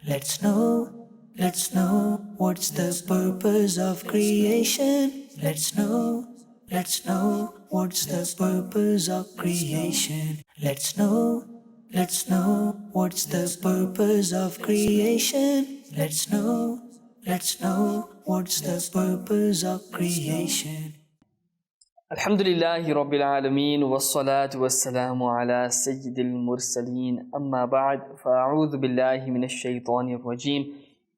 Let's know what's the purpose of creation. Let's know what's the purpose of creation. Let's know what's the purpose of creation. Let's know what's the purpose of creation. Alhamdulillahi Rabbil Alameen wassalatu wassalamu ala Sayyidil Mursaleen amma ba'd fa'a'udhu billahi minash shaitanir rajeem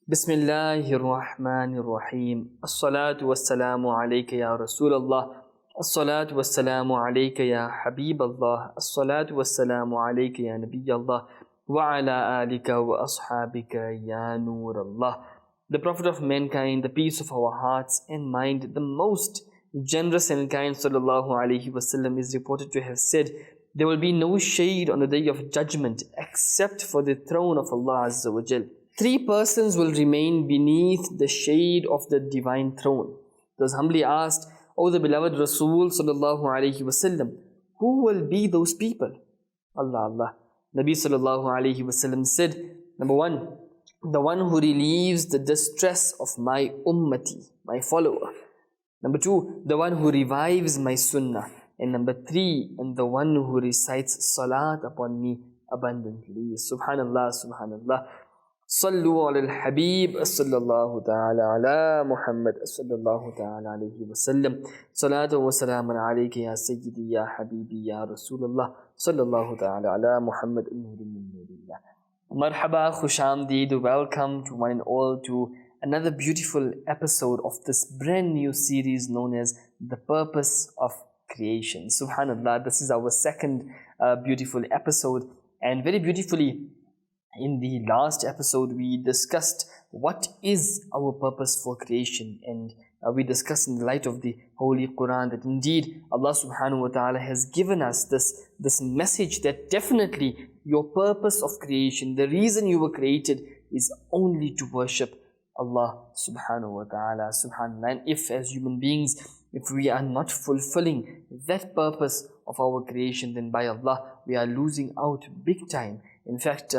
Bismillahir Rahmanir Rahim As-salatu wassalamu alayka ya Rasulallah As-salatu wassalamu alayka ya Habiballah As-salatu wassalamu alayka ya Nabiyallah wa ala alika wa ashabika ya Nurallah. The Prophet of mankind, the peace of our hearts and mind, the most generous and kind sallallahu alaihi wasallam is reported to have said, there will be no shade on the day of judgment except for the throne of Allah Azza wa Jal. Three persons will remain beneath the shade of the divine throne. It was humbly asked, O the beloved Rasul sallallahu alaihi wasallam, who will be those people? Allah. Nabi sallallahu alaihi wasallam said, number one, the one who relieves the distress of my ummati, my follower. Number two, the one who revives my sunnah. And number three, and the one who recites salat upon me abundantly. Subhanallah, subhanallah. Sallu ala al-habib, sallallahu ta'ala ala Muhammad, sallallahu ta'ala alayhi wa sallam. Salatu wa salaman alayka ya sayyidi ya habibi ya Rasulullah, sallallahu ta'ala ala Muhammad, nurin min nurillah. Marhaba, khushamdeed, welcome to one and all to another beautiful episode of this brand new series known as The Purpose of Creation. Subhanallah, this is our second beautiful episode, and very beautifully in the last episode we discussed what is our purpose for creation, and we discussed in the light of the Holy Quran that indeed Allah subhanahu wa ta'ala has given us this message that definitely your purpose of creation, the reason you were created, is only to worship Allah subhanahu wa ta'ala, subhanallah. And if as human beings, if we are not fulfilling that purpose of our creation, then by Allah, we are losing out big time. In fact,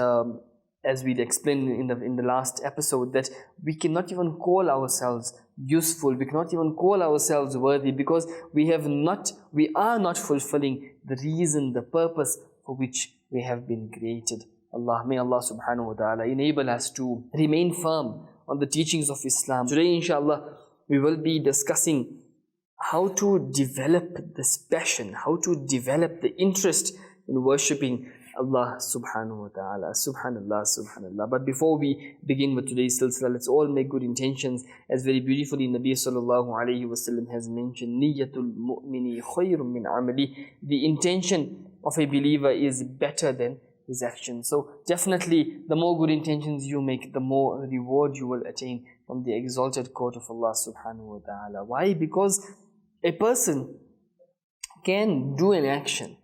as we explained in the last episode, that we cannot even call ourselves useful, we cannot even call ourselves worthy, because we are not fulfilling the reason, the purpose for which we have been created. May Allah subhanahu wa ta'ala enable us to remain firm on the teachings of Islam. Today, inshallah, we will be discussing how to develop this passion, how to develop the interest in worshipping Allah subhanahu wa ta'ala. Subhanallah, subhanallah. But before we begin with today's silsila, let's all make good intentions, as very beautifully Nabi sallallahu alayhi wasallam has mentioned, Niyatul mu'mini khayrun min amali. The intention of a believer is better than his action. So definitely the more good intentions you make, the more reward you will attain from the exalted court of Allah subhanahu wa ta'ala. Why? Because a person can do an action,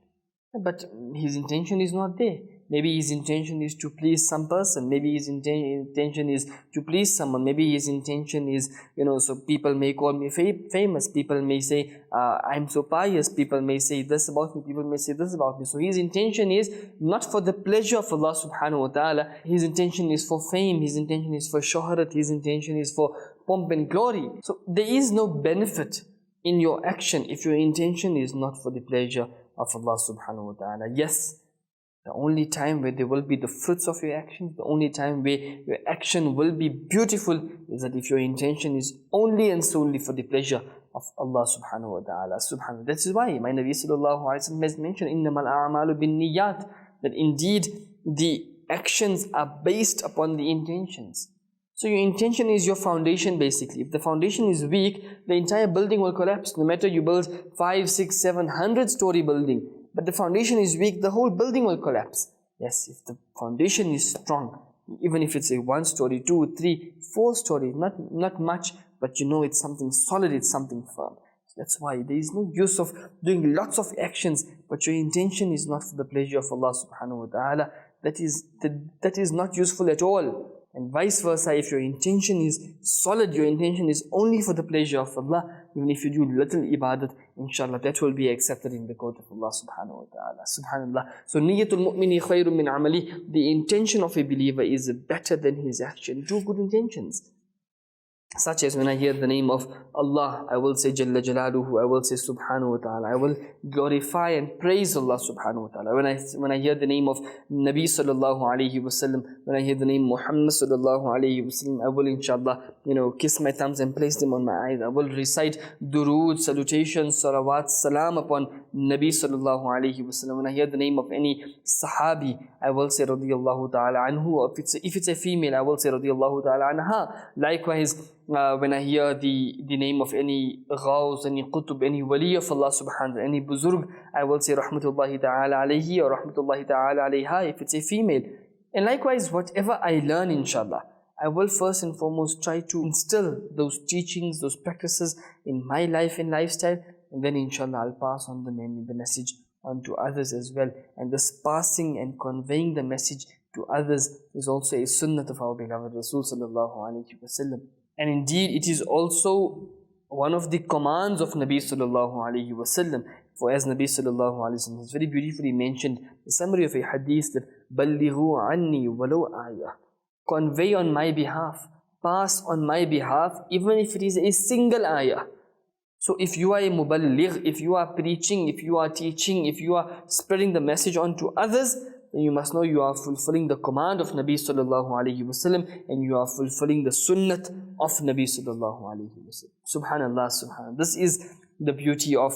but his intention is not there. Maybe his intention is to please some person. Maybe his intention is to please someone. Maybe his intention is, so people may call me famous. People may say, I'm so pious. People may say this about me. People may say this about me. So his intention is not for the pleasure of Allah subhanahu wa ta'ala. His intention is for fame. His intention is for shohrat. His intention is for pomp and glory. So there is no benefit in your action if your intention is not for the pleasure of Allah subhanahu wa ta'ala. Yes, the only time where there will be the fruits of your actions, the only time where your action will be beautiful, is that if your intention is only and solely for the pleasure of Allah subhanahu wa ta'ala. Subhanallah. That is why my Nabi sallallahu alayhi wa sallam has mentioned, إِنَّمَا الْأَعْمَالُ بِالنِّيَّاتِ, that indeed the actions are based upon the intentions. So your intention is your foundation basically. If the foundation is weak, the entire building will collapse. No matter you build 5, 6, 7, 100-story building, but the foundation is weak, the whole building will collapse. Yes, if the foundation is strong, even if it's a 1-story, 2, 3, 4-story, not much, but it's something solid, it's something firm. So that's why there is no use of doing lots of actions, but your intention is not for the pleasure of Allah subhanahu wa ta'ala. That is not useful at all. And vice versa, if your intention is solid, your intention is only for the pleasure of Allah, even if you do little ibadat, inshallah, that will be accepted in the court of Allah subhanahu wa ta'ala. Subhanallah. So, niyatul mu'mini khayrun min amali. The intention of a believer is better than his action. Do good intentions. Such as when I hear the name of Allah, I will say Jalla Jalaluhu, I will say Subhanahu wa Ta'ala, I will glorify and praise Allah Subhanahu wa Ta'ala. When I hear the name of Nabi Sallallahu Alaihi Wasallam, when I hear the name Muhammad Sallallahu Alaihi Wasallam, I will inshallah, kiss my thumbs and place them on my eyes. I will recite durood, salutations, salawat, salam upon Nabi Sallallahu Alaihi Wasallam. When I hear the name of any Sahabi, I will say Radiyallahu Ta'ala Anhu. If it's a female, I will say Radiyallahu Ta'ala Anha. Likewise, when I hear the name of any Ghaus, any Qutub, any Wali of Allah subhanahu wa ta'ala, any Buzurg, I will say Rahmatullahi ta'ala alayhi or Rahmatullahi ta'ala alayha if it's a female. And likewise, whatever I learn, inshallah, I will first and foremost try to instill those teachings, those practices in my life and lifestyle, and then inshallah I'll pass on the message on to others as well. And this passing and conveying the message to others is also a sunnah of our beloved Rasul sallallahu alayhi wa sallam. And indeed, it is also one of the commands of Nabi sallallahu alaihi wasallam. For as Nabi sallallahu alaihi wasallam has very beautifully mentioned the summary of a hadith that "Ballighu anni walau ayah," convey on my behalf, pass on my behalf, even if it is a single ayah. So if you are a muballigh, if you are preaching, if you are teaching, if you are spreading the message on to others, then you must know you are fulfilling the command of Nabi sallallahu alaihi wasallam, and you are fulfilling the sunnat of Nabi sallallahu alaihi wasallam. Subhanallah, subhanallah. This is the beauty of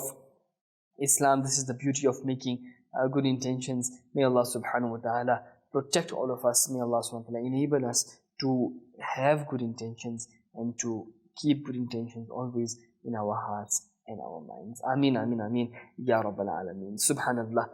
Islam. This is the beauty of making good intentions. May Allah subhanahu wa ta'ala protect all of us. May Allah subhanahu wa ta'ala enable us to have good intentions and to keep good intentions always in our hearts and our minds. Ameen, ameen, ameen. Ya Rabbal Alameen. Subhanallah.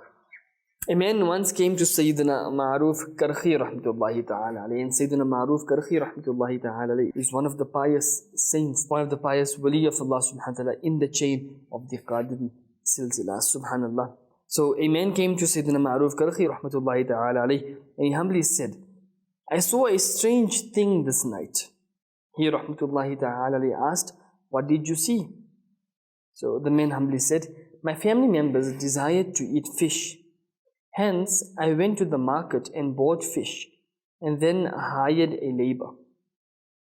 A man once came to Sayyidina Ma'ruf Karhi rahmatullahi ta'ala alayhi, and Sayyidina Ma'ruf Karhi rahmatullahi ta'ala alayhi is one of the pious saints, one of the pious wali of Allah subhanahu wa ta'ala in the chain of the Qadiri silsila. Subhanallah. So a man came to Sayyidina Ma'ruf Karhi rahmatullahi ta'ala alayhi, and he humbly said, I saw a strange thing this night. He rahmatullahi ta'ala alayhi asked, what did you see? So the man humbly said, my family members desired to eat fish. Hence, I went to the market and bought fish, and then hired a labor.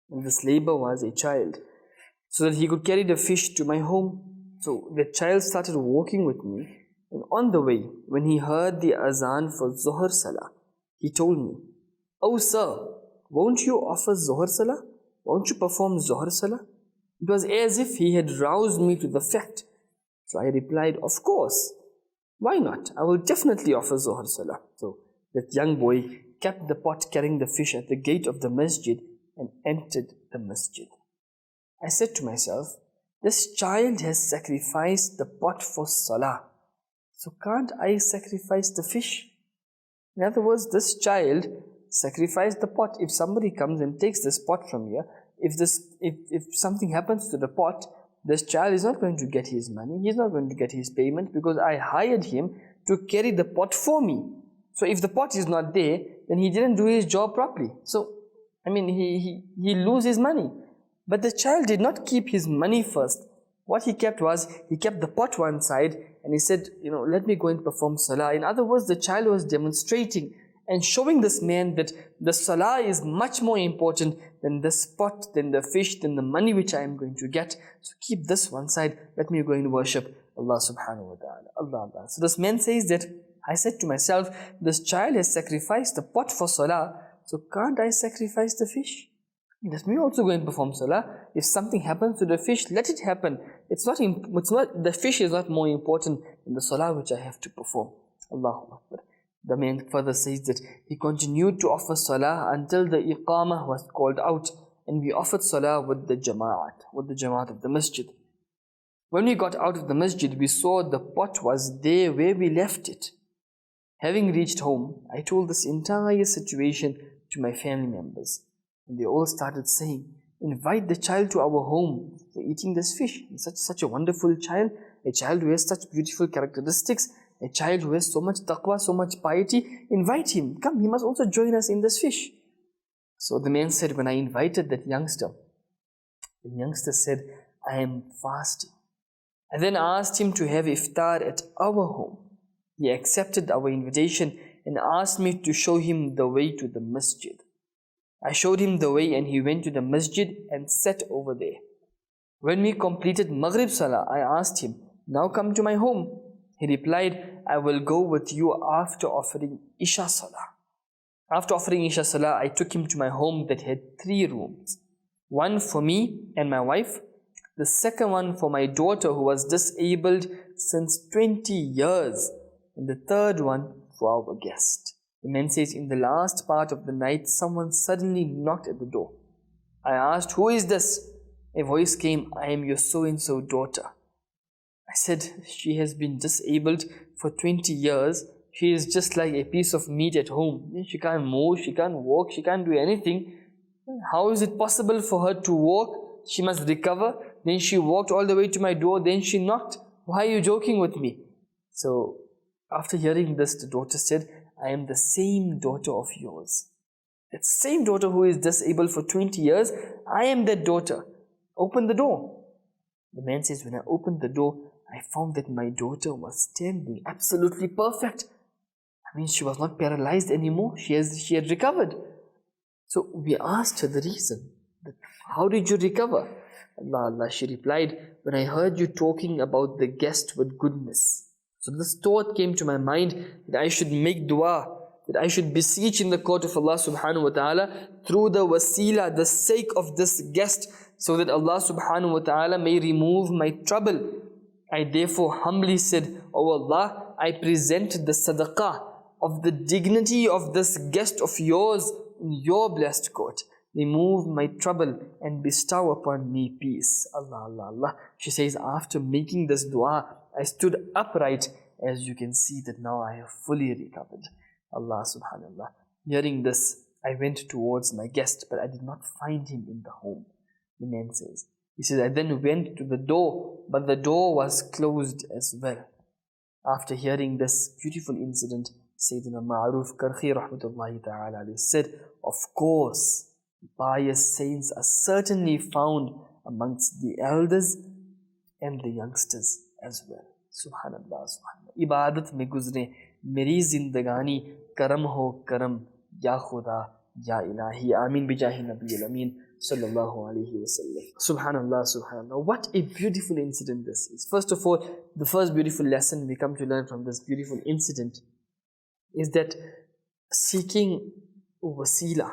And this labor was a child, so that he could carry the fish to my home. So the child started walking with me, and on the way, when he heard the azan for Zuhr Salah, he told me, oh sir, won't you offer Zuhr Salah? Won't you perform Zuhr Salah? It was as if he had roused me to the fact. So I replied, of course. Why not? I will definitely offer Zuhr Salah. So that young boy kept the pot carrying the fish at the gate of the masjid and entered the masjid. I said to myself, this child has sacrificed the pot for Salah. So can't I sacrifice the fish? In other words, this child sacrificed the pot. If somebody comes and takes this pot from here, if something happens to the pot, this child is not going to get his money, he is not going to get his payment, because I hired him to carry the pot for me. So if the pot is not there, then he didn't do his job properly. So, he loses his money. But the child did not keep his money first. What he kept was, he kept the pot one side, and he said, let me go and perform Salah. In other words, the child was demonstrating and showing this man that the Salah is much more important than this pot, than the fish, than the money which I am going to get. So keep this one side, let me go and worship Allah subhanahu wa ta'ala. Allah. So this man says that, I said to myself, this child has sacrificed the pot for Salah, so can't I sacrifice the fish? Let me also go and perform Salah. If something happens to the fish, let it happen. The fish is not more important than the Salah which I have to perform. Allahu Akbar. The man further says that he continued to offer Salah until the Iqamah was called out, and we offered Salah with the Jama'at of the Masjid. When we got out of the Masjid, we saw the pot was there where we left it. Having reached home, I told this entire situation to my family members, and they all started saying, invite the child to our home for eating this fish. Such a wonderful child, a child who has such beautiful characteristics, a child who has so much taqwa, so much piety, invite him. Come, he must also join us in this fish. So the man said, when I invited that youngster, the youngster said, I am fasting. I then asked him to have iftar at our home. He accepted our invitation and asked me to show him the way to the masjid. I showed him the way and he went to the masjid and sat over there. When we completed Maghrib Salah, I asked him, now come to my home. He replied, I will go with you after offering Isha Salah. After offering Isha Salah, I took him to my home that had 3 rooms. One for me and my wife, the second one for my daughter who was disabled since 20 years, and the third one for our guest. The man says, in the last part of the night, someone suddenly knocked at the door. I asked, who is this? A voice came, I am your so-and-so daughter. I said, she has been disabled for 20 years. She is just like a piece of meat at home. She can't move, she can't walk, she can't do anything. How is it possible for her to walk? She must recover. Then she walked all the way to my door, then she knocked. Why are you joking with me? So after hearing this, the daughter said, I am the same daughter of yours. That same daughter who is disabled for 20 years, I am that daughter. Open the door. The man says, when I opened the door, I found that my daughter was standing absolutely perfect. I mean, she was not paralyzed anymore. She had recovered. So we asked her the reason. How did you recover? Allah, she replied, when I heard you talking about the guest with goodness. So this thought came to my mind that I should make dua, that I should beseech in the court of Allah subhanahu wa ta'ala through the wasila, the sake of this guest, so that Allah subhanahu wa ta'ala may remove my trouble. I therefore humbly said, O Allah, I present the sadaqah of the dignity of this guest of yours in your blessed court. Remove my trouble and bestow upon me peace. Allah, Allah, Allah. She says, after making this dua, I stood upright. As you can see that now I have fully recovered. Allah subhanallah. Hearing this, I went towards my guest, but I did not find him in the home. The man says, he says, I then went to the door, but the door was closed as well. After hearing this beautiful incident, Sayyidina Ma'ruf Karhi rahmatullahi ta'ala said, of course, pious saints are certainly found amongst the elders and the youngsters as well. Subhanallah, subhanallah. Ibadat mein guzre meri zindagani, karam ho karam, ya khuda, ya ilahi. Amin bijahi Nabi al-Amin sallallahu alayhi wa sallam. Subhanallah, subhanallah. What a beautiful incident this is. First of all, the first beautiful lesson we come to learn from this beautiful incident is that seeking wasila,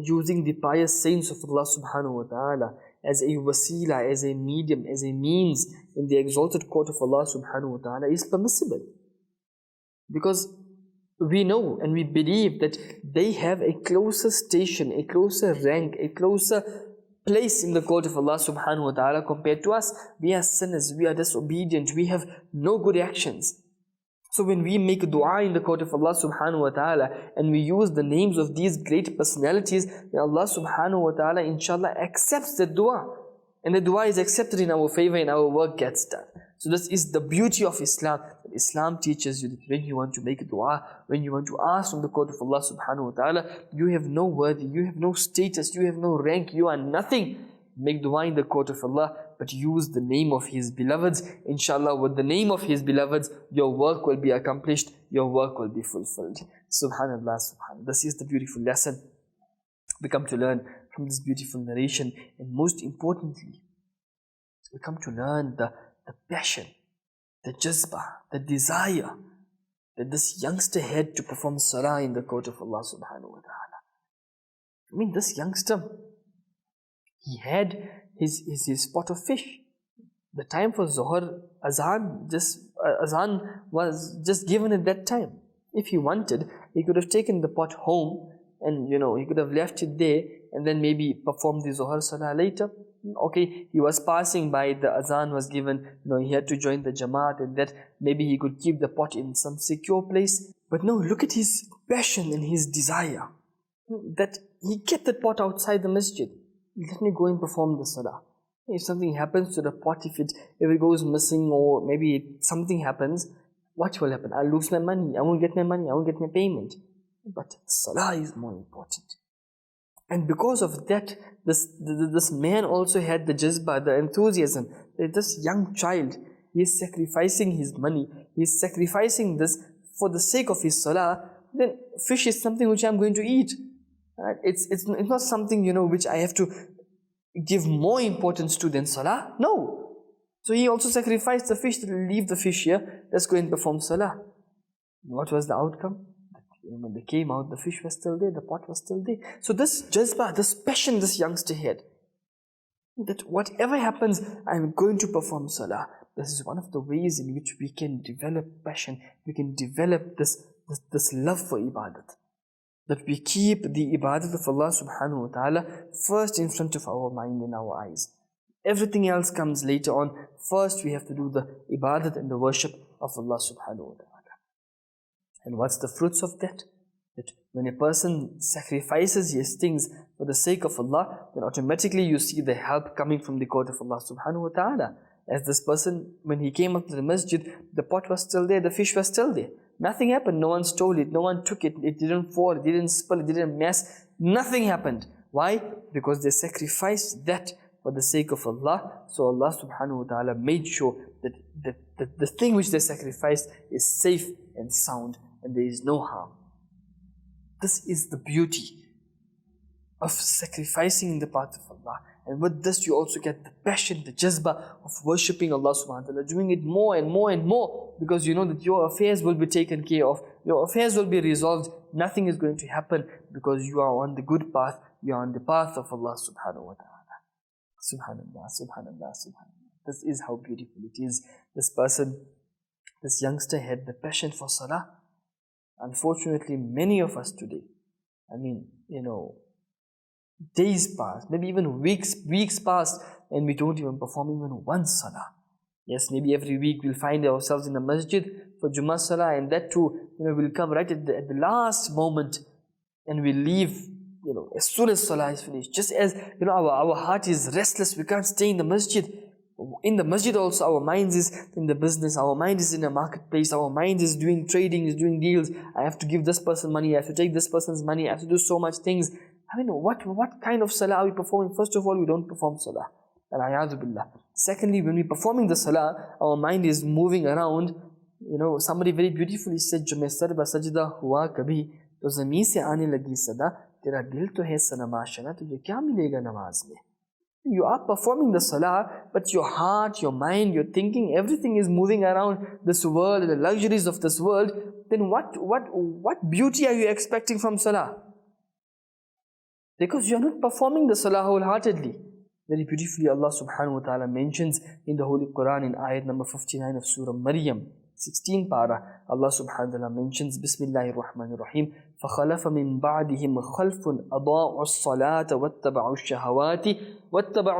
using the pious saints of Allah subhanahu wa ta'ala as a wasila, as a medium, as a means in the exalted court of Allah subhanahu wa ta'ala is permissible. Because we know and we believe that they have a closer station, a closer rank, a closer place in the court of Allah subhanahu wa ta'ala compared to us. We are sinners, we are disobedient, we have no good actions. So when we make dua in the court of Allah subhanahu wa ta'ala and we use the names of these great personalities, then Allah subhanahu wa ta'ala inshallah accepts the dua. And the dua is accepted in our favor and our work gets done. So this is the beauty of Islam. Islam teaches you that when you want to make a dua, when you want to ask from the court of Allah subhanahu wa ta'ala, you have no worthy, you have no status, you have no rank, you are nothing. Make dua in the court of Allah, but use the name of His beloveds. Inshallah, with the name of His beloveds, your work will be accomplished, your work will be fulfilled. Subhanallah, subhanallah. This is the beautiful lesson we come to learn from this beautiful narration. And most importantly, we come to learn the passion, the jazba, the desire that this youngster had to perform salah in the court of Allah subhanahu wa ta'ala. I mean, this youngster, he had his pot of fish. The time for Zohar Azan was just given at that time. If he wanted, he could have taken the pot home and he could have left it there and then maybe performed the Zohar Salah later. Okay, he was passing by, the Azan was given, he had to join the Jamaat, and that maybe he could keep the pot in some secure place. But no, look at his passion and his desire, that he kept the pot outside the masjid. Let me go and perform the salah. If something happens to the pot, if it goes missing or maybe something happens, what will happen? I'll lose my money, I won't get my money, I won't get my payment. But salah is more important. And because of that, this man also had the jazba, the enthusiasm, that this young child, he is sacrificing his money, he is sacrificing this for the sake of his salah, then fish is something which I am going to eat. Right? It's not something, which I have to give more importance to than salah. No. So he also sacrificed the fish. Leave the fish here, let's go and perform salah. What was the outcome? When they came out, the fish was still there, the pot was still there. So this jazba, this passion this youngster had, that whatever happens, I'm going to perform salah. This is one of the ways in which we can develop passion, we can develop this love for ibadat. That we keep the ibadat of Allah subhanahu wa ta'ala first in front of our mind and our eyes. Everything else comes later on. First we have to do the ibadat and the worship of Allah subhanahu wa ta'ala. And what's the fruits of that? That when a person sacrifices his things for the sake of Allah, then automatically you see the help coming from the court of Allah subhanahu wa ta'ala. As this person, when he came up to the masjid, the pot was still there, the fish was still there. Nothing happened, no one stole it, no one took it, it didn't fall, it didn't spill, it didn't mess, nothing happened. Why? Because they sacrificed that for the sake of Allah. So Allah subhanahu wa ta'ala made sure that the thing which they sacrificed is safe and sound, and there is no harm. This is the beauty of sacrificing in the path of Allah. And with this you also get the passion, the jazba of worshipping Allah subhanahu wa ta'ala, doing it more and more and more, because you know that your affairs will be taken care of, your affairs will be resolved, nothing is going to happen, because you are on the good path, you are on the path of Allah subhanahu wa ta'ala. Subhanallah, subhanallah, subhanallah. This is how beautiful it is. This person, this youngster had the passion for salah. Unfortunately, many of us today, days pass, maybe even weeks pass, and we don't even perform even one salah. Yes, maybe every week we'll find ourselves in a masjid for Jummah salah, and that too, we'll come right at the last moment, and we'll leave, as soon as salah is finished. Just as, our heart is restless, we can't stay in the masjid. In the masjid also, our mind is in the business, our mind is in a marketplace, our mind is doing trading, is doing deals. I have to give this person money, I have to take this person's money, I have to do so much things. What kind of salah are we performing? First of all, we don't perform salah. Al-ayadhu billah. Secondly, when we're performing the salah, our mind is moving around. Somebody very beautifully said, "Jo main sarba sajda hua kabhi, to zameen se aane lagi sada, tera dil to hai sanama shana, tujhe kya milega namaz mein?" You are performing the salah, but your heart, your mind, your thinking, everything is moving around this world, the luxuries of this world. Then what beauty are you expecting from salah? Because you are not performing the salah wholeheartedly. Very beautifully Allah subhanahu wa ta'ala mentions in the Holy Quran in ayat number 59 of Surah Maryam, 16 para, Allah subhanahu wa ta'ala mentions, Bismillahir Rahmanir Rahim, فَخَلَفَ مِن بَعْدِهِمْ خَلْفٌ أَضَاعُوا الصَّلَاةَ وَاتَّبَعُوا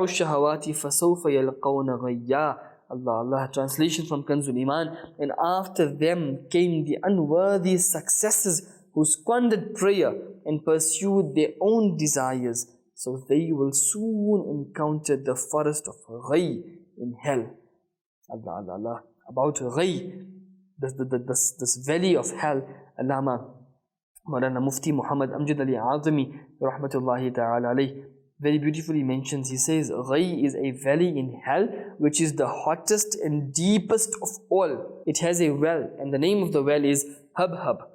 الشَّهَوَاتِ فَسَوْفَ يَلْقَوْنَ غَيَّا. Allah, translation from Kanzul Iman. And after them came the unworthy successors who squandered prayer and pursued their own desires. So they will soon encounter the forest of Ghayy in hell. Allah. About Ghayy, this valley of hell, Allama Maulana Mufti Muhammad Amjad Ali Azami rahmatullahi ta'ala alayh very beautifully mentions. He says, Ghayy is a valley in hell which is the hottest and deepest of all. It has a well, and the name of the well is Hub.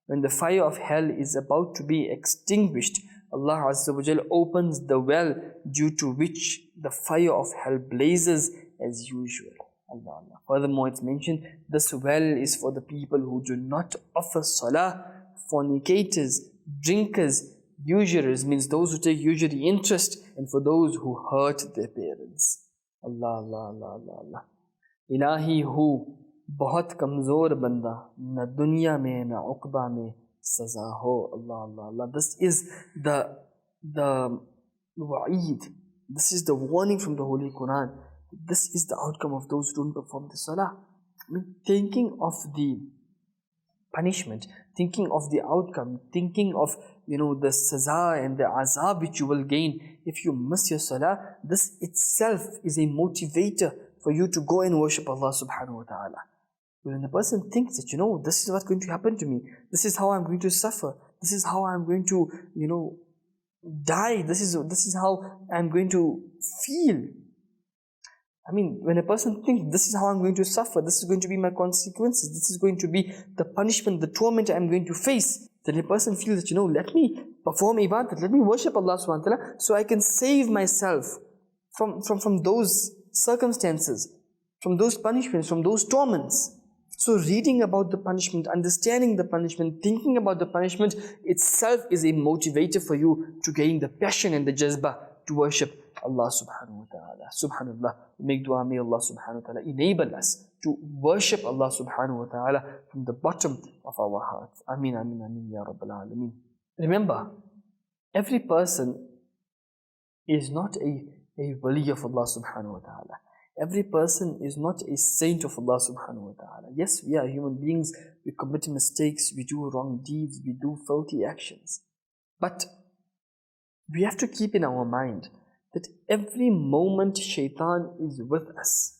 When the fire of hell is about to be extinguished, Allah Azza wa Jal opens the well, due to which the fire of hell blazes as usual. Allah. Furthermore, it's mentioned, this well is for the people who do not offer salah, fornicators, drinkers, usurers, means those who take usury interest, and for those who hurt their parents. Allah. Ilahi hu bahut kamzor banda, na dunya mein na uqba mein saza ho. Allah. This is the wa'id. This is the warning from the Holy Quran. This is the outcome of those who don't perform the salah. Thinking of the punishment, thinking of the outcome, thinking of the saza and the azab which you will gain if you miss your salah, this itself is a motivator for you to go and worship Allah subhanahu wa ta'ala. When the person thinks that, this is what's going to happen to me, this is how I'm going to suffer, this is how I'm going to, die. This is how I'm going to feel. I mean, when a person thinks, this is how I'm going to suffer, this is going to be my consequences, this is going to be the punishment, the torment I'm going to face, then a person feels that, let me perform ibadat, let me worship Allah subhanahu wa ta'ala so I can save myself from those circumstances, from those punishments, from those torments. So reading about the punishment, understanding the punishment, thinking about the punishment itself is a motivator for you to gain the passion and the jazba to worship Allah subhanahu wa ta'ala. Subhanallah, make dua, may Allah subhanahu wa ta'ala enable us to worship Allah subhanahu wa ta'ala from the bottom of our hearts. Ameen, ameen, ameen, ya Rabbil Alameen. Remember, every person is not a wali of Allah subhanahu wa ta'ala. Every person is not a saint of Allah subhanahu wa ta'ala. Yes, we are human beings, we commit mistakes, we do wrong deeds, we do faulty actions. But we have to keep in our mind that every moment shaitan is with us.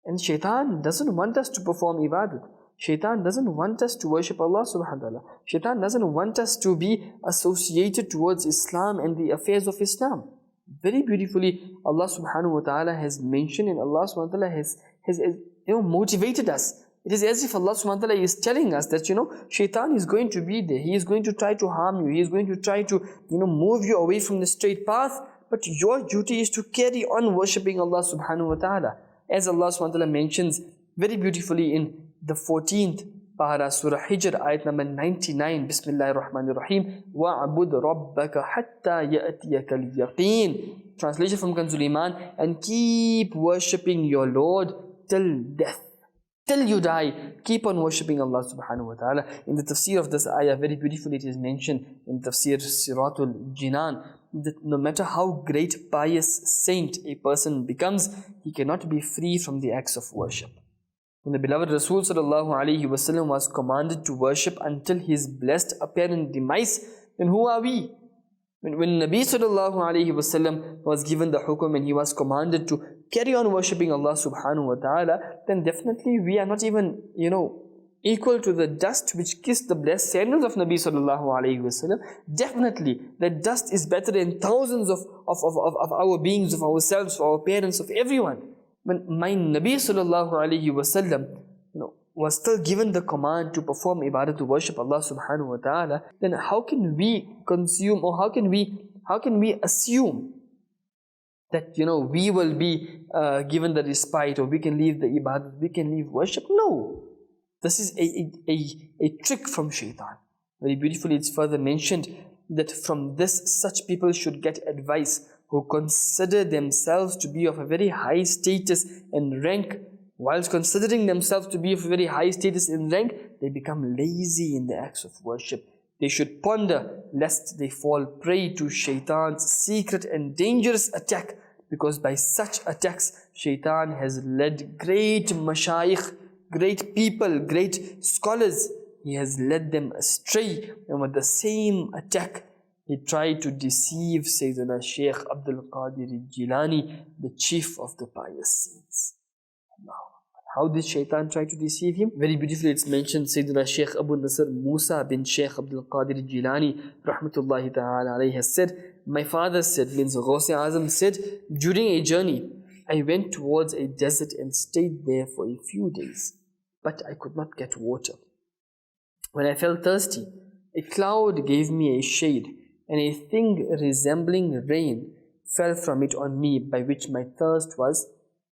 And shaitan doesn't want us to perform ibadat. Shaitan doesn't want us to worship Allah subhanahu wa ta'ala. Shaitan doesn't want us to be associated towards Islam and the affairs of Islam. Very beautifully, Allah subhanahu wa ta'ala has mentioned, and Allah subhanahu wa ta'ala has motivated us. It is as if Allah subhanahu wa ta'ala is telling us that, shaitan is going to be there. He is going to try to harm you. He is going to try to, move you away from the straight path. But your duty is to carry on worshipping Allah subhanahu wa ta'ala. As Allah subhanahu wa ta'ala mentions very beautifully in the 14th para, Surah Hijr, ayat number 99, Bismillahir Rahmanir Rahim, وَعْبُدْ رَبَّكَ حَتَّى يَأْتِيَكَ الْيَقِينَ. Translation from Kanzul Iman, and keep worshipping your Lord till death. Till you die, keep on worshipping Allah subhanahu wa ta'ala. In the tafsir of this ayah, very beautifully it is mentioned in tafsir Siratul Jinan, that no matter how great pious saint a person becomes, he cannot be free from the acts of worship. When the beloved Rasul sallallahu alaihi wasallam was commanded to worship until his blessed apparent demise, then who are we? When Nabi sallallahu alaihi wasallam was given the hukum and he was commanded to carry on worshipping Allah subhanahu wa ta'ala, then definitely we are not even, equal to the dust which kissed the blessed sandals of Nabi sallallahu alaihi wasallam. Definitely, that dust is better than thousands of our beings, of ourselves, of our parents, of everyone. When my Nabi sallallahu alaihi wasallam, was still given the command to perform ibadah, to worship Allah subhanahu wa ta'ala, then how can we consume, or how can we assume that we will be given the respite, or we can leave the ibadah, we can leave worship? No, this is a trick from shaitan. Very beautifully it's further mentioned that from this such people should get advice who consider themselves to be of a very high status and rank. Whilst considering themselves to be of a very high status and rank, they become lazy in the acts of worship. They should ponder lest they fall prey to shaitan's secret and dangerous attack, because by such attacks, shaitan has led great mashayikh, great people, great scholars, he has led them astray, and with the same attack, he tried to deceive Sayyidina Shaykh Abdul Qadir Jilani, the chief of the pious saints. How did shaitan try to deceive him? Very beautifully it's mentioned, Sayyidina Shaykh Abu Nasr Musa bin Shaykh Abdul Qadir Jilani rahmatullahi ta'ala alayhi has said, my father said, means Ghaus Azam said, during a journey, I went towards a desert and stayed there for a few days, but I could not get water. When I felt thirsty, a cloud gave me a shade, and a thing resembling rain fell from it on me, by which my thirst was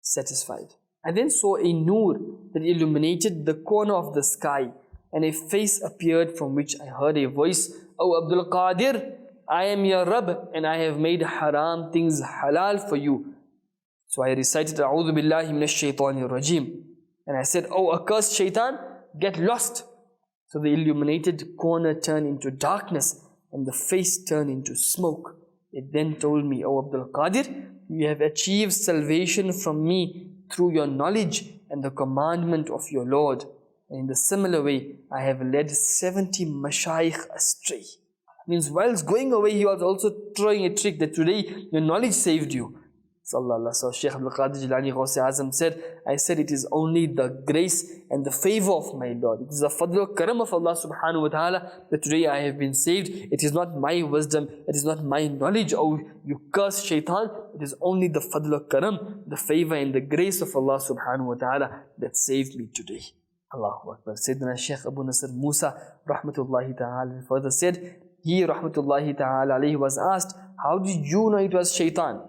satisfied. I then saw a noor that illuminated the corner of the sky, and a face appeared from which I heard a voice, O Abdul Qadir, I am your Rabb, and I have made haram things halal for you. So I recited, A'udhu billahi minash shaitanir rajim. And I said, O accursed shaitan, get lost. So the illuminated corner turned into darkness, and the face turned into smoke. It then told me, O Abdul Qadir, you have achieved salvation from me through your knowledge and the commandment of your Lord. And in the similar way, I have led 70 mashayikh astray. Means whilst going away, he was also throwing a trick that today your knowledge saved you. Sallallahu. So Shaykh Abdul Qadir Jilani Ghaus Azam said, I said it is only the grace and the favor of my Lord. It is the fadl karam of Allah subhanahu wa ta'ala that today I have been saved. It is not my wisdom, it is not my knowledge. Oh, you curse shaitan. It is only the fadl karam, the favor and the grace of Allah subhanahu wa ta'ala that saved me today. Allahu Akbar. Sayyidina Shaykh Abu Nasr Musa rahmatullahi ta'ala further said, he rahmatullahi ta'ala alayhi was asked, how did you know it was shaitan?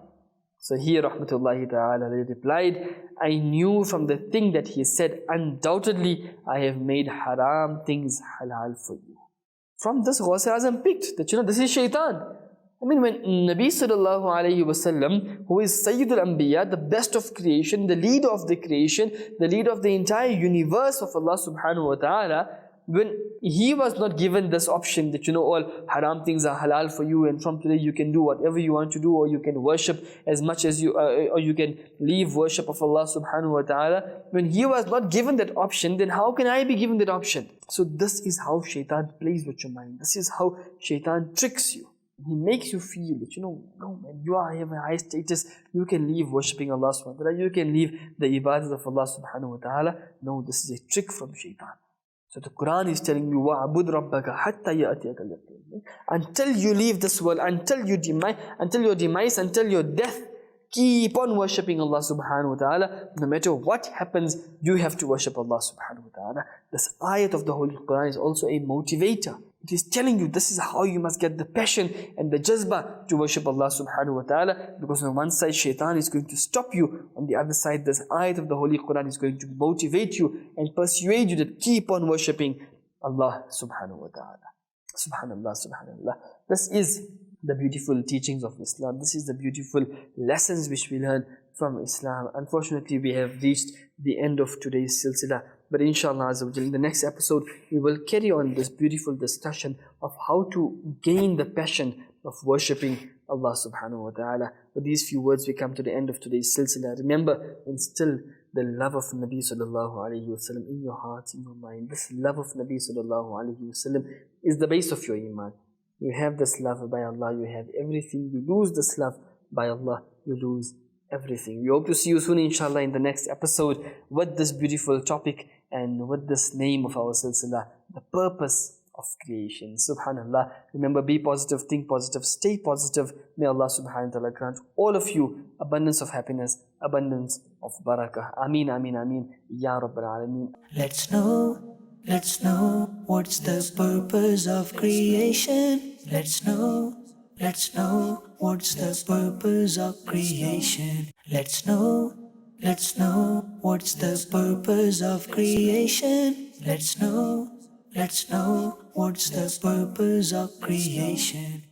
So he rahmatullahi ta'ala replied, I knew from the thing that he said, undoubtedly I have made haram things halal for you. From this Ghaus Azam picked that this is shaitan. I mean, when Nabi sallallahu alayhi wasallam, who is Sayyidul Anbiya, the best of creation, the leader of the creation, the leader of the entire universe of Allah subhanahu wa ta'ala, when he was not given this option that all haram things are halal for you and from today you can do whatever you want to do, or you can worship as much as you or you can leave worship of Allah subhanahu wa ta'ala. When he was not given that option, then how can I be given that option? So this is how shaitan plays with your mind. This is how shaitan tricks you. He makes you feel that no man, you have a high status, you can leave worshipping Allah subhanahu wa ta'ala, you can leave the ibadah of Allah subhanahu wa ta'ala. No, this is a trick from shaitan. So the Quran is telling you, وَعَبُدْ رَبَّكَ حَتَّى يَأْتِيَكَ الْيَقِينُ. Until you leave this world, until your demise, until your death, keep on worshipping Allah subhanahu wa ta'ala. No matter what happens, you have to worship Allah subhanahu wa ta'ala. This ayat of the Holy Quran is also a motivator. It is telling you this is how you must get the passion and the jazba to worship Allah subhanahu wa ta'ala. Because on one side shaitan is going to stop you, on the other side this ayat of the Holy Quran is going to motivate you and persuade you to keep on worshipping Allah subhanahu wa ta'ala. Subhanallah, subhanallah. This is the beautiful teachings of Islam. This is the beautiful lessons which we learn from Islam. Unfortunately, we have reached the end of today's silsila. But inshallah, in the next episode, we will carry on this beautiful discussion of how to gain the passion of worshipping Allah subhanahu wa ta'ala. With these few words, we come to the end of today's silsila. Remember, instill the love of Nabi sallallahu alayhi wa sallam in your heart, in your mind. This love of Nabi sallallahu alayhi wa sallam is the base of your iman. You have this love by Allah, you have everything. You lose this love by Allah, you lose everything. We hope to see you soon inshallah in the next episode with this beautiful topic and with this name of our silsila, the purpose of creation. Subhanallah. Remember, be positive, think positive, stay positive. May Allah subhanahu wa ta'ala grant all of you abundance of happiness, abundance of barakah. Ameen, ameen, ameen. Ya Rabbil Alameen. Let's know what's the purpose of creation. Let's know what's the purpose of creation. Let's know what's the purpose of creation. Let's know what's the purpose of creation.